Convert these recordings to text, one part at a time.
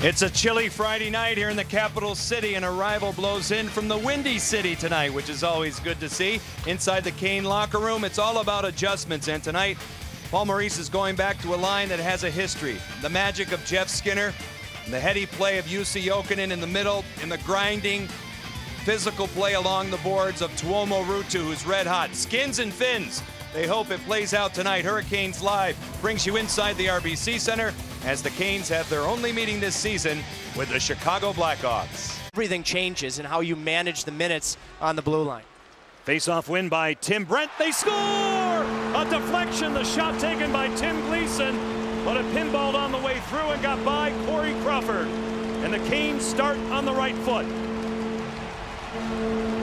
It's a chilly Friday night here in the capital city, and a rival blows in from the Windy City tonight, which is always good to see. Inside the Kane locker room, it's all about adjustments, and tonight, Paul Maurice is going back to a line that has a history. The magic of Jeff Skinner, the heady play of Jussi Jokinen in the middle, and the grinding, physical play along the boards of Tuomo Ruutu, who's red hot. Skins and fins. They hope it plays out tonight. Hurricanes Live brings you inside the RBC Center as the Canes have their only meeting this season with the Chicago Blackhawks. Everything changes in how you manage the minutes on the blue line. Face-off win by Tim Brent. They score! A deflection, the shot taken by Tim Gleason, but it pinballed on the way through and got by Corey Crawford. And the Canes start on the right foot.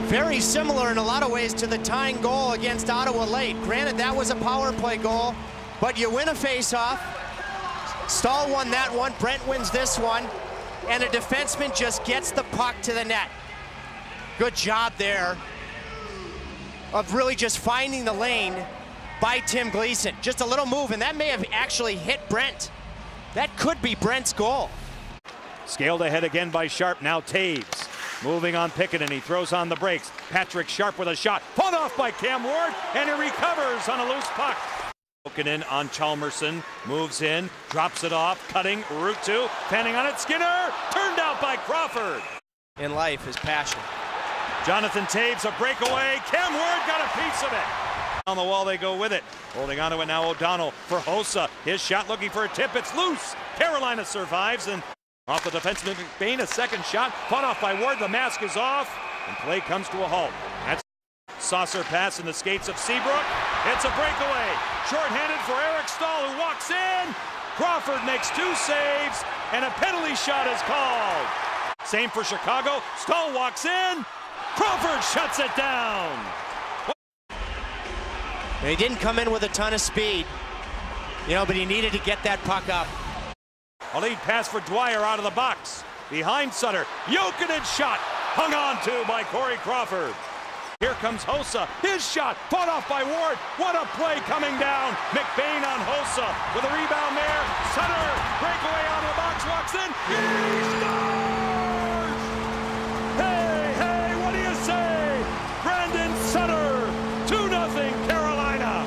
Very similar in a lot of ways to the tying goal against Ottawa late. Granted, that was a power play goal, but you win a face-off. Stahl won that one, Brent wins this one, and a defenseman just gets the puck to the net. Good job there of really just finding the lane by Tim Gleason. Just a little move, and that may have actually hit Brent. That could be Brent's goal. Scaled ahead again by Sharp, now Taves. Moving on Pickett, and he throws on the brakes. Patrick Sharp with a shot, fought off by Cam Ward, and he recovers on a loose puck. Jokinen on Chalmerson, moves in, drops it off, cutting, Ruutu, fanning on it, Skinner, turned out by Crawford. In life is passion. Jonathan Taves, a breakaway, Cam Ward got a piece of it. On the wall they go with it, holding on to it now O'Donnell for Hossa, his shot looking for a tip, it's loose. Carolina survives, and off the defenseman McBain, a second shot, fought off by Ward, the mask is off, and play comes to a halt. That's saucer pass in the skates of Seabrook. It's a breakaway, shorthanded for Eric Stahl, who walks in. Crawford makes two saves, and a penalty shot is called. Same for Chicago, Stahl walks in, Crawford shuts it down. And he didn't come in with a ton of speed, but he needed to get that puck up. A lead pass for Dwyer out of the box. Behind Sutter, Jokinen shot, hung on to by Corey Crawford. Here comes Hossa, his shot, fought off by Ward. What a play coming down. McBain on Hossa with a rebound there. Sutter, breakaway out of the box, walks in. He scores! Hey, what do you say? Brandon Sutter, 2-0 Carolina.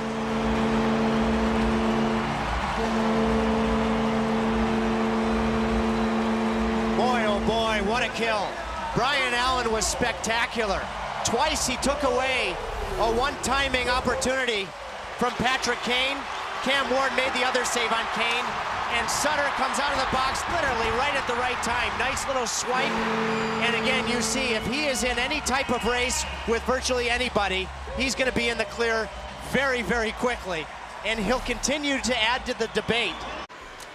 Boy, oh boy, what a kill. Brian Allen was spectacular. Twice he took away a one-timing opportunity from Patrick Kane. Cam Ward made the other save on Kane, and Sutter comes out of the box literally right at the right time. Nice little swipe, and again, you see if he is in any type of race with virtually anybody, he's going to be in the clear very, very quickly, and he'll continue to add to the debate.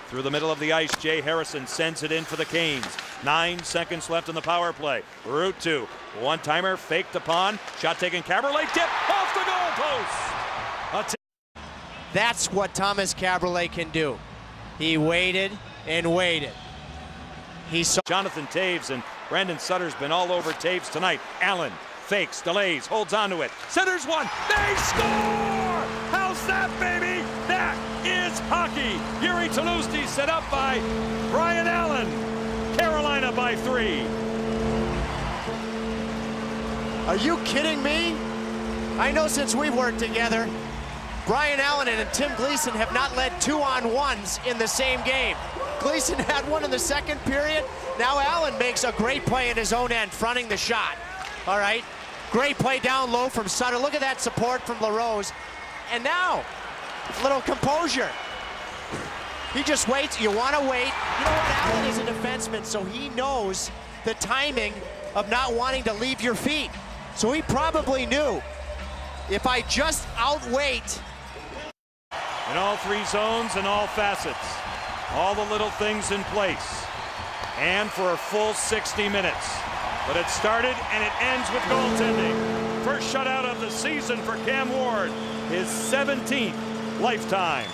Through the middle of the ice, Jay Harrison sends it in for the Canes. 9 seconds left in the power play. Ruutu, one-timer, faked upon, shot taken, Caberlet, tip, off the goalpost. That's what Thomas Caberlet can do. He waited and waited. He saw Jonathan Taves, and Brandon Sutter's been all over Taves tonight. Allen fakes, delays, holds onto it. Centers one, they score! How's that, baby? That is hockey. Yuri Talusti set up by Brian Allen. Carolina by 3. Are you kidding me? I know since we've worked together, Brian Allen and Tim Gleason have not led 2-on-1s in the same game. Gleason had one in the second period. Now Allen makes a great play in his own end, fronting the shot. All right, great play down low from Sutter. Look at that support from LaRose. And now, a little composure. He just waits. You want to wait. You know what? Allen is a defenseman, so he knows the timing of not wanting to leave your feet. So he probably knew, if I just outwait. In all 3 zones and all facets, all the little things in place, and for a full 60 minutes. But it started and it ends with goaltending. First shutout of the season for Cam Ward, his 17th lifetime.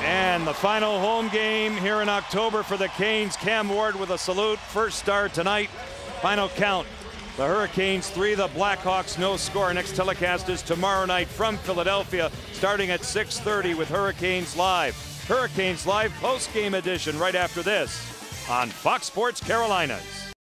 And the final home game here in October for the Canes. Cam Ward with a salute. First star tonight. Final count. The Hurricanes 3, the Blackhawks no score. Next telecast is tomorrow night from Philadelphia, starting at 6:30 with Hurricanes Live. Hurricanes Live post-game edition right after this. on Fox Sports Carolinas.